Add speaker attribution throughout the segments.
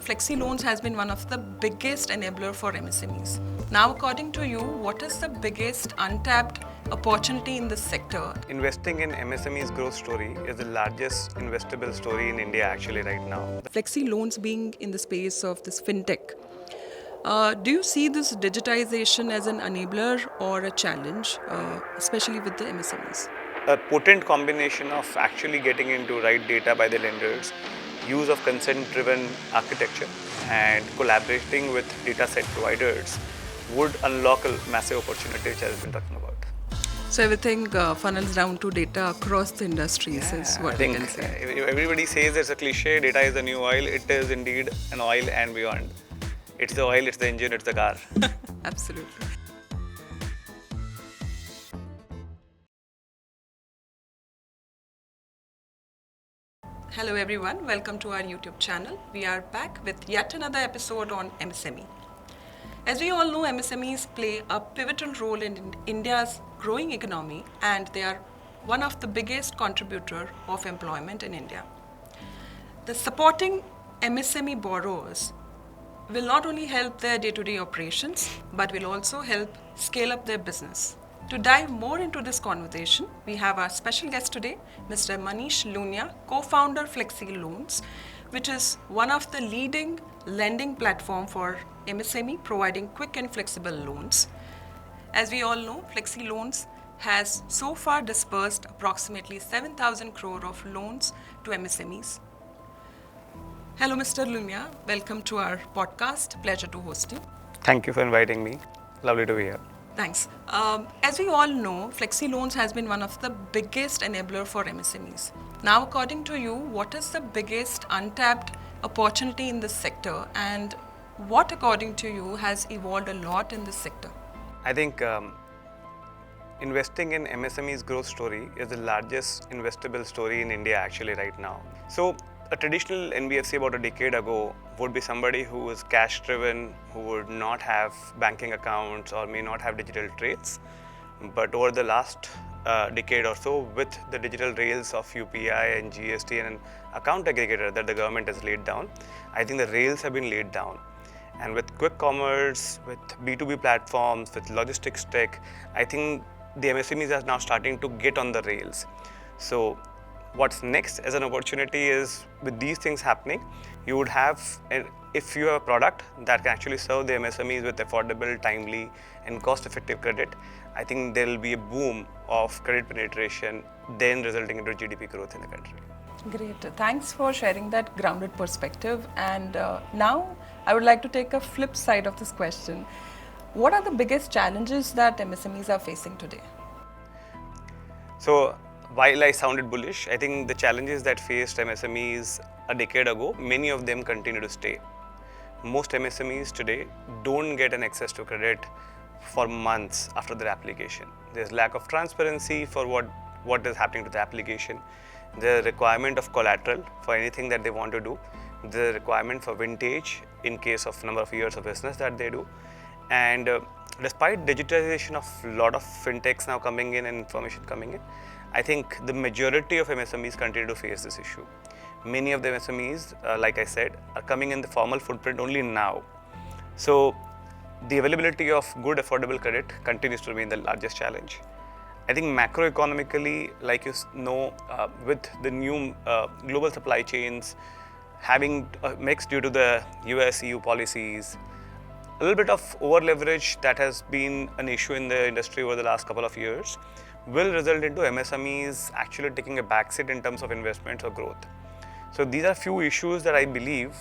Speaker 1: FlexiLoans has been one of the biggest enabler for MSMEs. Now, according to you, what is the biggest untapped opportunity in this sector?
Speaker 2: Investing in MSME's growth story is the largest investable story in India actually right now.
Speaker 1: FlexiLoans being in the space of this fintech, do you see this digitization as an enabler or a challenge, especially with the MSMEs?
Speaker 2: A potent combination of actually getting into right data by the lenders, use of consent-driven architecture, and collaborating with data set providers would unlock a massive opportunity which I've been talking about.
Speaker 1: So everything funnels down to data across the industries is what
Speaker 2: I
Speaker 1: we
Speaker 2: think
Speaker 1: can say.
Speaker 2: everybody says it's a cliche, data is the new oil. It is indeed an oil and beyond. It's the oil, it's the engine, it's the car.
Speaker 1: Absolutely. Hello everyone, welcome to our YouTube channel. We are back with yet another episode on MSME. As we all know, MSMEs play a pivotal role in India's growing economy, and they are one of the biggest contributor of employment in India. The supporting MSME borrowers will not only help their day-to-day operations, but will also help scale up their business. To dive more into this conversation, we have our special guest today, Mr. Manish Lunia, co-founder FlexiLoans, which is one of the leading lending platform for MSME, providing quick and flexible loans. As we all know, FlexiLoans has so far disbursed approximately 7,000 crore of loans to MSMEs. Hello, Mr. Lunia. Welcome to our podcast. Pleasure to host you.
Speaker 2: Thank you for inviting me. Lovely to be here.
Speaker 1: Thanks. As we all know, FlexiLoans has been one of the biggest enabler for MSMEs. Now, according to you, what is the biggest untapped opportunity in this sector, and what, according to you, has evolved a lot in this sector?
Speaker 2: I think investing in MSME's growth story is the largest investable story in India actually right now. So a traditional NBFC about a decade ago would be somebody who was cash driven, who would not have banking accounts or may not have digital trails. But over the last decade or so, with the digital rails of UPI and GST and an account aggregator that the government has laid down, I think the rails have been laid down. And with quick commerce, with B2B platforms, with logistics tech, I think the MSMEs are now starting to get on the rails. So what's next as an opportunity is, with these things happening, you would have, if you have a product that can actually serve the MSMEs with affordable, timely and cost-effective credit, I think there will be a boom of credit penetration, then resulting into GDP growth in the country.
Speaker 1: Great. Thanks for sharing that grounded perspective. And now I would like to take a flip side of this question. What are the biggest challenges that MSMEs are facing today?
Speaker 2: So while I sounded bullish, I think the challenges that faced MSMEs a decade ago, many of them continue to stay. Most MSMEs today don't get an access to credit for months after their application. There's lack of transparency for what is happening to the application, the requirement of collateral for anything that they want to do, the requirement for vintage in case of number of years of business that they do. And despite digitization of a lot of fintechs now coming in and information coming in, I think the majority of MSMEs continue to face this issue. Many of the MSMEs, like I said, are coming in the formal footprint only now. So the availability of good affordable credit continues to remain the largest challenge. I think macroeconomically, like you know, with the new global supply chains having a mix due to the US-EU policies, a little bit of over leverage that has been an issue in the industry over the last couple of years will result into MSMEs actually taking a backseat in terms of investments or growth. So these are few issues that I believe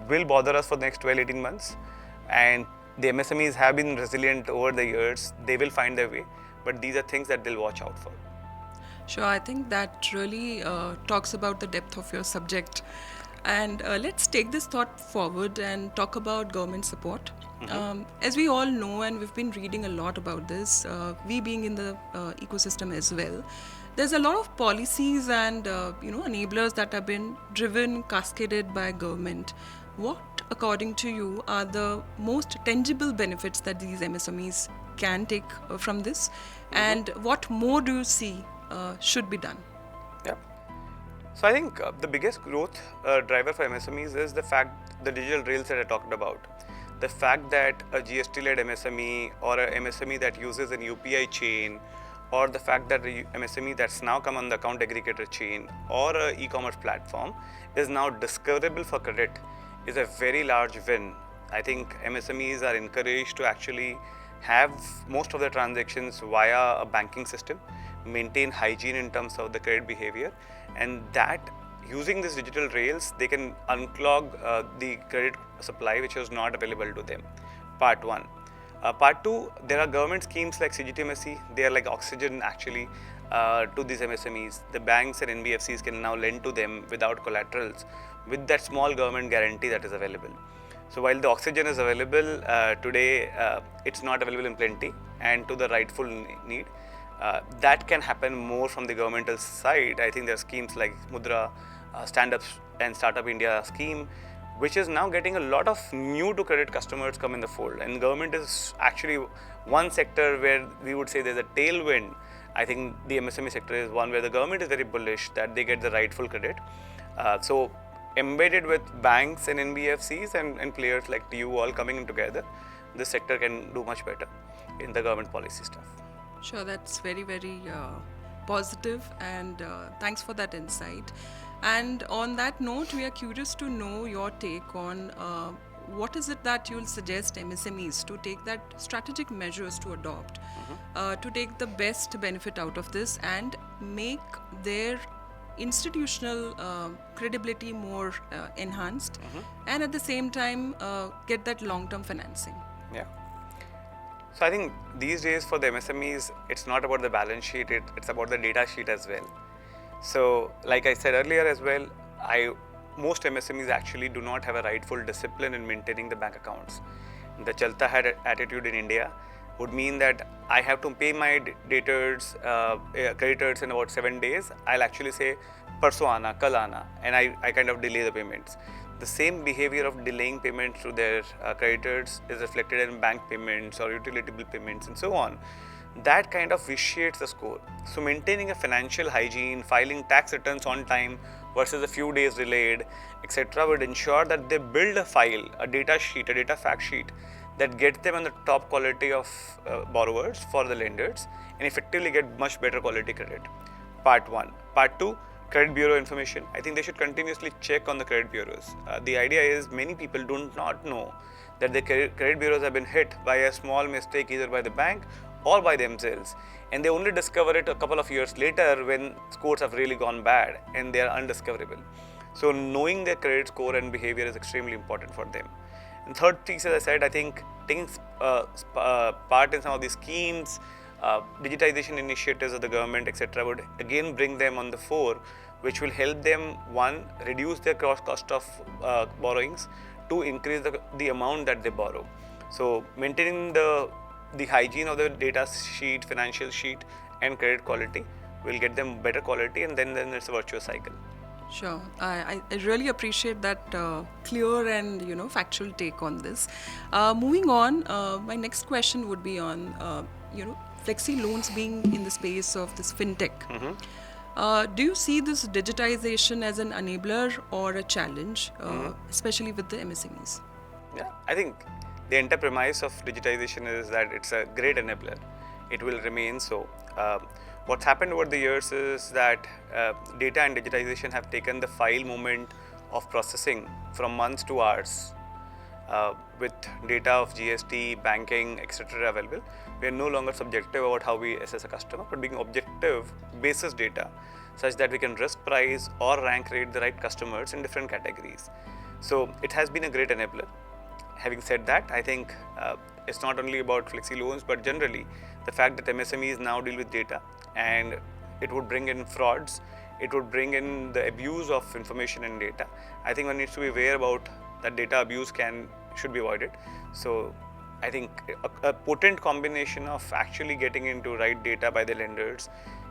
Speaker 2: will bother us for the next 12-18 months, and the MSMEs have been resilient over the years. They will find their way, but these are things that they'll watch out for.
Speaker 1: Sure, I think that really talks about the depth of your subject. And let's take this thought forward and talk about government support. As we all know, and we've been reading a lot about this, we being in the ecosystem as well, there's a lot of policies and enablers that have been driven, cascaded by government. What, according to you, are the most tangible benefits that these MSMEs can take from this, and what more do you see should be done?
Speaker 2: Yeah. So I think the biggest growth driver for MSMEs is the fact, the digital rails that I talked about. The fact that a GST-led MSME or a MSME that uses an UPI chain, or the fact that the MSME that's now come on the account aggregator chain or a e-commerce platform is now discoverable for credit is a very large win. I think MSMEs are encouraged to actually have most of the transactions via a banking system, maintain hygiene in terms of the credit behavior, and that using these digital rails they can unclog the credit supply which was not available to them. Part 1. Part 2, there are government schemes like CGTMSE. They are like oxygen actually to these MSMEs. The banks and NBFCs can now lend to them without collaterals with that small government guarantee that is available. So while the oxygen is available today, it's not available in plenty and to the rightful need. That can happen more from the governmental side. I think there are schemes like Mudra, Stand Up and Startup India scheme, which is now getting a lot of new to credit customers come in the fold. And government is actually one sector where we would say there's a tailwind. I think the MSME sector is one where the government is very bullish that they get the rightful credit. So embedded with banks and NBFCs and players like TU all coming in together, this sector can do much better in the government policy stuff.
Speaker 1: Sure, that's very, very positive, and thanks for that insight. And on that note, we are curious to know your take on what is it that you'll suggest MSMEs to take that strategic measures to adopt to take the best benefit out of this and make their institutional credibility more enhanced, and at the same time get that long-term financing.
Speaker 2: Yeah. So I think these days for the MSMEs, it's not about the balance sheet, it's about the data sheet as well. So like I said earlier as well, most MSMEs actually do not have a rightful discipline in maintaining the bank accounts. The Chalta had attitude in India would mean that I have to pay my creditors in about 7 days. I'll actually say parso aana, kal aana, and I kind of delay the payments. The same behavior of delaying payments to their creditors is reflected in bank payments or utility bill payments and so on. That kind of vitiates the score. So maintaining a financial hygiene, filing tax returns on time versus a few days delayed, etc. would ensure that they build a file, a data sheet, a data fact sheet that gets them on the top quality of borrowers for the lenders and effectively get much better quality credit. Part 1. Part 2, credit bureau information. I think they should continuously check on the credit bureaus. The idea is many people do not know that the credit bureaus have been hit by a small mistake either by the bank or by themselves, and they only discover it a couple of years later when scores have really gone bad and they are undiscoverable. So knowing their credit score and behavior is extremely important for them. And third piece, as I said, I think taking part in some of these schemes, digitization initiatives of the government, etc., would again bring them on the fore, which will help them, one, reduce their cost of borrowings, two, increase the amount that they borrow. So maintaining the hygiene of the data sheet, financial sheet, and credit quality will get them better quality, and then it's a virtuous cycle.
Speaker 1: Sure, I really appreciate that clear and factual take on this. Moving on, my next question would be on FlexiLoans being in the space of this fintech. Do you see this digitization as an enabler or a challenge, especially with the MSMEs?
Speaker 2: Yeah, I think the entire premise of digitization is that it's a great enabler. It will remain so. What's happened over the years is that data and digitization have taken the file movement of processing from months to hours. With data of GST, banking, etc. available, we are no longer subjective about how we assess a customer, but being objective basis data such that we can risk price or rank rate the right customers in different categories. So it has been a great enabler. Having said that, I think it's not only about FlexiLoans, but generally the fact that MSMEs now deal with data, and it would bring in frauds, it would bring in the abuse of information and data. I think one needs to be aware about that data abuse should be avoided. So I think a potent combination of actually getting into right data by the lenders,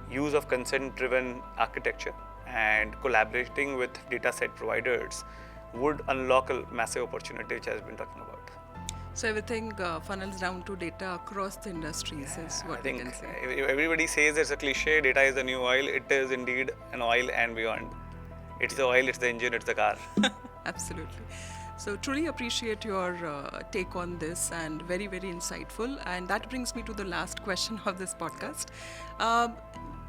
Speaker 2: use of consent-driven architecture, and collaborating with data set providers would unlock a massive opportunity which I have been talking about.
Speaker 1: So everything funnels down to data across the industries is what we can say.
Speaker 2: Everybody says it's a cliche, data is the new oil. It is indeed an oil and beyond. It's the oil, it's the engine, it's the car.
Speaker 1: Absolutely. So truly appreciate your take on this, and very, very insightful. And that brings me to the last question of this podcast. Um,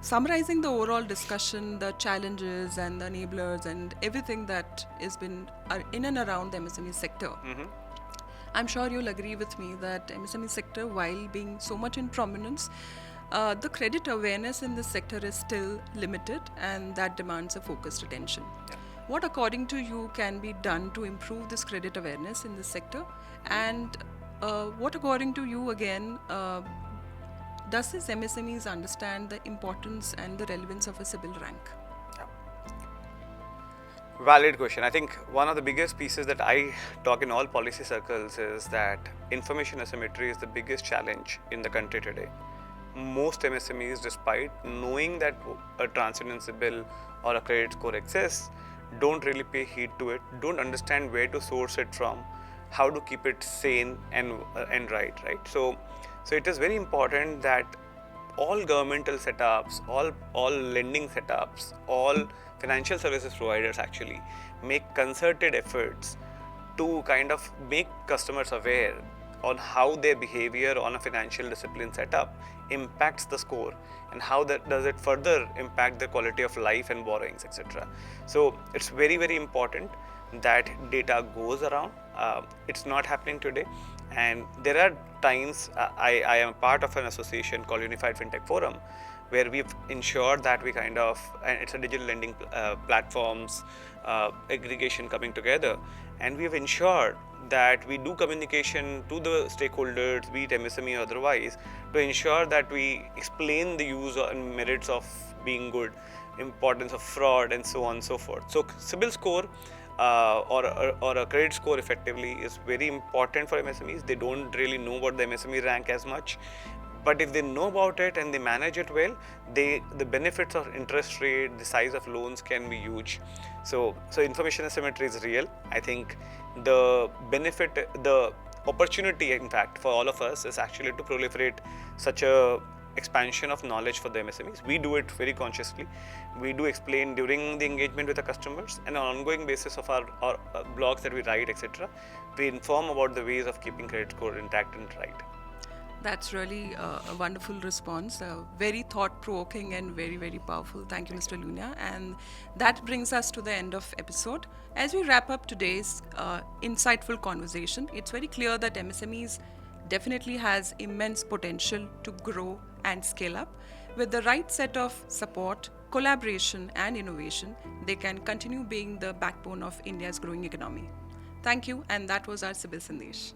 Speaker 1: Summarizing the overall discussion, the challenges and the enablers and everything that has been in and around the MSME sector. I'm sure you'll agree with me that MSME sector, while being so much in prominence, the credit awareness in this sector is still limited, and that demands a focused attention. What, according to you, can be done to improve this credit awareness in this sector? And what, according to you, again, does this MSMEs understand the importance and the relevance of a CIBIL rank?
Speaker 2: Valid question. I think one of the biggest pieces that I talk in all policy circles is that information asymmetry is the biggest challenge in the country today. Most MSMEs, despite knowing that a TransUnion CIBIL or a credit score exists, don't really pay heed to it, don't understand where to source it from, how to keep it sane and right. So it is very important that all governmental setups, all lending setups, all financial services providers actually make concerted efforts to kind of make customers aware on how their behavior on a financial discipline setup impacts the score, and how that does it further impact the quality of life and borrowings, etc. So it's very, very important that data goes around. It's not happening today, and there are times I am part of an association called Unified FinTech Forum, where we've ensured that we kind of, and it's a digital lending platforms aggregation coming together, and we've ensured that we do communication to the stakeholders, be it MSME or otherwise, to ensure that we explain the use and merits of being good, importance of fraud, and so on and so forth. So CIBIL score or a credit score effectively is very important for MSMEs. They don't really know about the MSME rank as much, but if they know about it and they manage it well, the benefits of interest rate, the size of loans can be huge. So information asymmetry is real. I think the benefit, the opportunity, in fact, for all of us is actually to proliferate such a expansion of knowledge for the MSMEs. We do it very consciously. We do explain during the engagement with the customers, and on an ongoing basis of our blogs that we write, etc. We inform about the ways of keeping credit score intact and right.
Speaker 1: That's really a wonderful response, very thought-provoking and very, very powerful. Thank you, Mr. Lunia. And that brings us to the end of episode. As we wrap up today's insightful conversation, it's very clear that MSMEs definitely has immense potential to grow and scale up. With the right set of support, collaboration and innovation, they can continue being the backbone of India's growing economy. Thank you, and that was our CIBIL Sandesh.